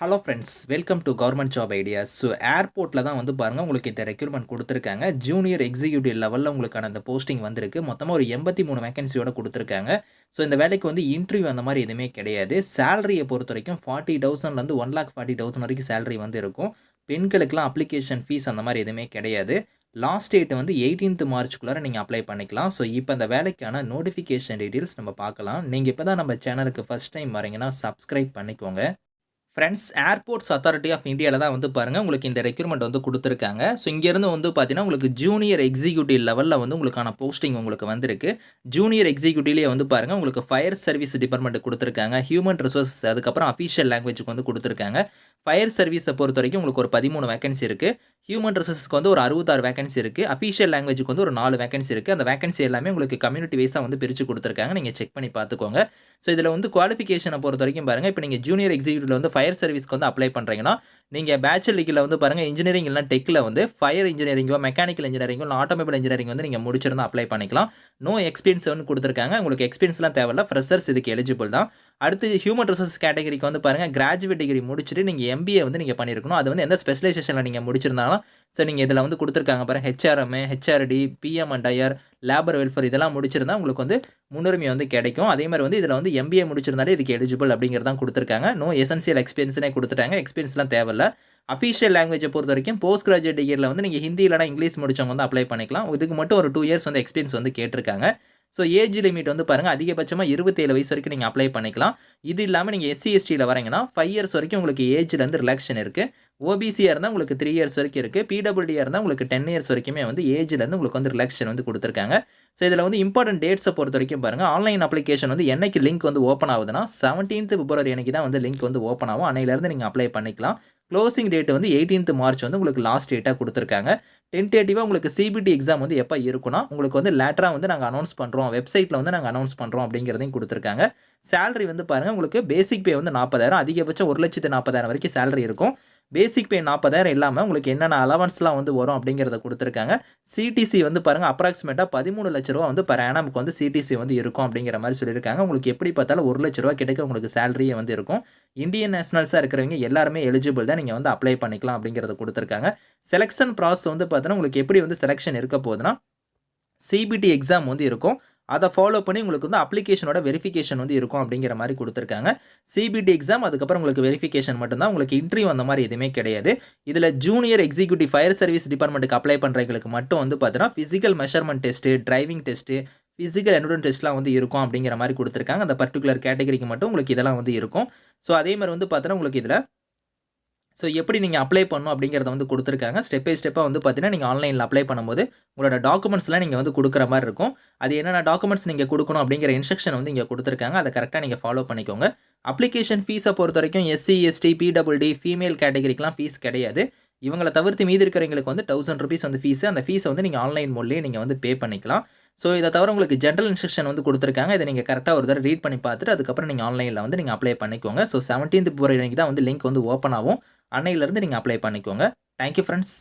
Hello friends, welcome to government job ideas. So ஏர்போர்ட்டில் தான் வந்து பாருங்கள் உங்களுக்கு இந்த ரெக்ரூட்மெண்ட் கொடுத்துருக்காங்க. ஜூனியர் எக்ஸிக்யூட்டிவ் லெவலில் உங்களுக்கான அந்த போஸ்டிங் வந்திருக்கு. மொத்தமாக ஒரு 83 வேகன்சியோட கொடுத்துருக்காங்க. ஸோ இந்த வேலைக்கு வந்து இன்டர்வியூ அந்த மாதிரி எதுவுமே கிடையாது. சேலரியை பொறுத்த வரைக்கும் 40,000லேருந்து 1,40,000 வரைக்கும் சேலரி வந்து இருக்கும். பெண்களுக்கெல்லாம் அப்ளிகேஷன் ஃபீஸ் அந்த மாதிரி எதுவுமே கிடையாது. லாஸ்ட் டேட் வந்து 18th மார்ச்சுக்குள்ளார நீங்கள் அப்ளை பண்ணிக்கலாம். ஸோ இப்போ அந்த வேலைக்கான நோட்டிஃபிகேஷன் டீட்டெயில்ஸ் நம்ம பார்க்கலாம். நீங்கள் இப்போ தான் நம்ம சேனலுக்கு ஃபஸ்ட் டைம் வரீங்கன்னா சப்ஸ்கிரைப் பண்ணிக்கோங்க. ஃப்ரெண்ட்ஸ், ஏர்போர்ட்ஸ் அத்தாரிட்டி ஆஃப் இந்தியாவில் தான் வந்து பாருங்கள் உங்களுக்கு இந்த ரெக்ரூட்மெண்ட் வந்து கொடுத்துருக்காங்க. ஸோ இங்கேருந்து வந்து பார்த்தீங்கன்னா உங்களுக்கு ஜூனியர் எக்ஸிக்யூட்டிவ் லெவலில் வந்து உங்களுக்கான போஸ்டிங் உங்களுக்கு வந்திருக்கு. ஜூனியர் எக்ஸிக்யூட்டிவ்லேயே வந்து பாருங்கள் உங்களுக்கு ஃபயர் சர்வீஸ் டிபார்ட்மெண்ட் கொடுத்துருக்காங்க. ஹியூமன் ரிசோர்ஸ் அதுக்கப்புறம் அஃபிஷியல் லாங்குவேஜுக்கு வந்து கொடுத்துருக்காங்க. ஃபயர் சர்வீஸை பொறுத்த வரைக்கும் உங்களுக்கு ஒரு 13 வேகன்சி இருக்குது. ஹியூமன் ரிசோர்ஸஸ்க்கு வந்து ஒரு 66 வேகன்சி இருக்குது. அஃபிஷியல் லாங்குவேஜுக்கு வந்து ஒரு 4 வேகன்சி இருக்குது. அந்த வேகன்சி எல்லாமே உங்களுக்கு கம்யூனிட்டி வைஸாக வந்து பிரித்து கொடுத்துருக்காங்க. நீங்கள் செக் பண்ணி பார்த்துக்கோங்க. ஸோ இதில் வந்து குவாலிஃபிகேஷனை பொறுத்த வரைக்கும் பாருங்கள், இப்போ நீங்கள் ஜூனியர் எக்ஸிக்யூட்டிவ்ல வந்து ஃபயர் சர்வீஸ்க்கு வந்து அப்ளை பண்ணுறீங்கன்னா, நீங்கள் பேச்சுலர் டிகிரியில் வந்து பாருங்கள் இன்ஜினியரிங் இல்லைனா டெக்கில் வந்து ஃபயர் இன்ஜினியரிங்கோ மெக்கானிக்கல் இன்ஜினியரிங்கோ இல்லை ஆட்டோமொபைல் இன்ஜினியரிங் வந்து நீங்கள் முடிச்சிருந்தா அப்ளை பண்ணிக்கலாம். நோ எக்ஸ்பீரியன்ஸ் வந்து கொடுத்துருக்காங்க. உங்களுக்கு எக்ஸ்பீரியன்ஸ்லாம் தேவையில்ல, ஃப்ரெஷர்ஸ் இதுக்கு எலிஜிபிள் தான். அடுத்து ஹியூமன் ரிசோர்ஸ் கேட்டகரிக்கு வந்து பாருங்கள் கிராஜுவேட் டிகிரி முடிச்சுட்டு நீங்கள் எம்பிஏ வந்து நீங்கள் பண்ணியிருக்கணும். அது வந்து எந்த ஸ்பெஷலைசேஷனில் நீங்கள் முடிச்சிருந்தாலும் ஸோ நீங்கள் இதில் வந்து கொடுத்துருக்காங்க பாருங்கள் HRM, HRD, PM and IR, labour welfare இதெல்லாம் முடிச்சிருந்தா உங்களுக்கு வந்து முன்னுரிமை வந்து கிடைக்கும். அதே மாதிரி வந்து இதில் வந்து எம்பிஏ முடிச்சிருந்தாலே இதுக்கு எலிஜிபிள் அப்படிங்கிறதான் கொடுத்துருக்காங்க. நோ எசென்சியல் எக்ஸ்பீரியன்ஸ்னே கொடுத்துட்டாங்க. எக்ஸ்பீரியன்ஸ்லாம் தேவையில்ல. அஃபிஷியல் லாங்குவேஜை பொறுத்த வரைக்கும் போஸ்ட் கிராஜுவேட் டிகிரியில் வந்து நீங்கள் ஹிந்தி இல்லைனா இங்கிலீஷ் முடிச்சவங்க வந்து அப்ளை பண்ணிக்கலாம். இதுக்கு மட்டும் ஒரு 2 இயர்ஸ் வந்து எக்ஸ்பீரியன்ஸ் வந்து கேட்டிருக்காங்க. ஸோ ஏஜ் லிமிட் வந்து பாருங்கள் அதிகபட்சமாக 27 வயசு வரைக்கும் நீங்கள் அப்ளை பண்ணிக்கலாம். இது இல்லாமல் நீங்கள் எஸ்சி எஸ்டியில் வரீங்கன்னா 5 இயர்ஸ் வரைக்கும் உங்களுக்கு ஏஜ்லேருந்து ரிலாக்ஷன் இருக்குது. ஓபிசியாக இருந்தால் உங்களுக்கு 3 இயர்ஸ் வரைக்கும் இருக்குது. பிடபிள்யூடியாக இருந்தால் உங்களுக்கு 10 இயர்ஸ் வரைக்குமே வந்து ஏஜ்லேருந்து உங்களுக்கு வந்து ரிலாக்ஷன் வந்து கொடுத்துருக்காங்க. ஸோ இதில் வந்து இம்பார்ட்டன்ட் டேட்ஸை பொறுத்த வரைக்கும் பாருங்கள், ஆன்லைன் அப்ளிகேஷன் வந்து என்னைக்கு லிங்க் வந்து ஓப்பன் ஆகுதுன்னா 17th பிப்ரவரி அன்றைக்கி தான் வந்து லிங்க் வந்து ஓப்பன் ஆகும். அன்னையிலேருந்து நீங்கள் அப்ளை பண்ணிக்கலாம். க்ளோசிங் டேட் வந்து 18th மார்ச் வந்து உங்களுக்கு லாஸ்ட் டேட்டாக கொடுத்துருக்காங்க. டென்டேட்டிவாக உங்களுக்கு சிபிடி எக்ஸாம் வந்து எப்போ இருக்குன்னா உங்களுக்கு வந்து லேட்டராக வந்து நாங்கள் அனௌன்ஸ் பண்ணுறோம், வெப்சைட்டில் வந்து நாங்கள் அனௌன்ஸ் பண்ணுறோம் அப்படிங்கிறதையும் கொடுத்துருக்காங்க. சேலரி வந்து பாருங்கள் உங்களுக்கு பேசிக் பே வந்து 40,000, அதிகபட்சம் 1,40,000 வரைக்கும் சேலரி இருக்கும். பேசிக் பே 40,000 இல்லாமல் உங்களுக்கு என்னென்ன அலவன்ஸ்லாம் வந்து வரும் அப்படிங்கிறத கொடுத்துருக்காங்க. சிடிசி வந்து பாருங்கள் அப்ராக்சிமேட்டாக 13 லட்ச ரூபா வந்து பெர் ஆனமுக்கு வந்து சிடிசி வந்து இருக்கும் அப்படிங்கிற மாதிரி சொல்லியிருக்காங்க. உங்களுக்கு எப்படி பார்த்தாலும் 1 லட்ச ரூபா கிடைக்க உங்களுக்கு சேலரியே வந்து இருக்கும். இந்தியன் நேஷனல்ஸாக இருக்கிறவங்க எல்லாருமே எலிஜிபிள் தான், நீங்கள் வந்து அப்ளை பண்ணிக்கலாம் அப்படிங்கிறத கொடுத்துருக்காங்க. செலெக்ஷன் ப்ராசஸ் வந்து பார்த்தீங்கன்னா உங்களுக்கு எப்படி வந்து செலெக்ஷன் இருக்க போகுதுன்னா, சிபிடி எக்ஸாம் வந்து இருக்கும். அதை ஃபாலோ பண்ணி உங்களுக்கு வந்து அப்ளிகேஷனோட வெரிஃபிகேஷன் வந்து இருக்கும் அப்படிங்கிற மாதிரி கொடுத்துருக்காங்க. சிபிடி எக்ஸாம் அதுக்கப்புறம் உங்களுக்கு வெரிஃபிகேஷன் மட்டும்தான், உங்களுக்கு இன்டர்வியூ அந்த மாதிரி எதுவுமே கிடையாது. இதில் ஜூனியர் எக்ஸிக்யூட்டிவ் ஃபயர் சர்வீஸ் டிபார்ட்மெண்ட்டுக்கு அப்ளை பண்ணுறவங்களுக்கு மட்டும் வந்து பார்த்தீங்கன்னா physical measurement test, driving test, physical environment டெஸ்ட்லாம் வந்து இருக்கும் அப்படிங்கிற மாதிரி கொடுத்துருக்காங்க. அந்த பர்டிகுலர் கேட்டகரிக்கு மட்டும் உங்களுக்கு இதெல்லாம் வந்து இருக்கும். ஸோ அதே மாதிரி வந்து பார்த்தீங்கன்னா உங்களுக்கு இதில் ஸோ எப்படி நீங்கள் அப்ளை பண்ணணும் அப்படிங்கிறத வந்து கொடுத்துருக்காங்க. ஸ்டெப் பை ஸ்டெப்பாக வந்து பார்த்தீங்கன்னா நீங்கள் ஆன்லைனில் அப்ளை பண்ணும்போது உங்களோட டாக்குமெண்ட்ஸ்லாம் நீங்கள் வந்து கொடுக்குற மாதிரி இருக்கும். அது என்னென்ன டாக்குமெண்ட்ஸ் நீங்கள் கொடுக்கணும் அப்படிங்கிற இன்ஸ்ட்ரக்ஷன் வந்து இங்கே கொடுத்துருக்காங்க. அதை கரெக்டாக நீங்கள் ஃபாலோ பண்ணிக்கோங்க. அப்ளிகேஷன் ஃபீஸை பொறுத்த வரைக்கும் எஸ்சி, எஸ்டி, பிடபிள்யூடி, ஃபீமேல் கேட்டகரிக்கெலாம் ஃபீஸ் கிடையாது. இவங்களை தவிர்த்து மீதி இருக்கிறவங்களுக்கு வந்து ₹1000 வந்து ஃபீஸு. அந்த ஃபீஸை வந்து நீங்கள் ஆன்லைன் மோட்லேயே நீங்கள் வந்து பே பண்ணிக்கலாம். ஸோ இதை தவிர உங்களுக்கு ஜென்ரல் இன்ஸ்ட்ரக்ஷன் வந்து கொடுத்துருக்காங்க. இதை நீங்கள் கரெக்டாக ஒரு தடவை ரீட் பண்ணி பார்த்துட்டு அதுக்கப்புறம் நீங்கள் ஆன்லைனில் வந்து நீங்கள் அப்ளை பண்ணிக்கோங்க. ஸோ 17th பிப்ரவரி அன்றைக்கி தான் வந்து லிங்க் வந்து ஓப்பன் ஆகும். அன்னையிலேருந்து நீங்கள் அப்ளை பண்ணிக்கோங்க. Thank you friends.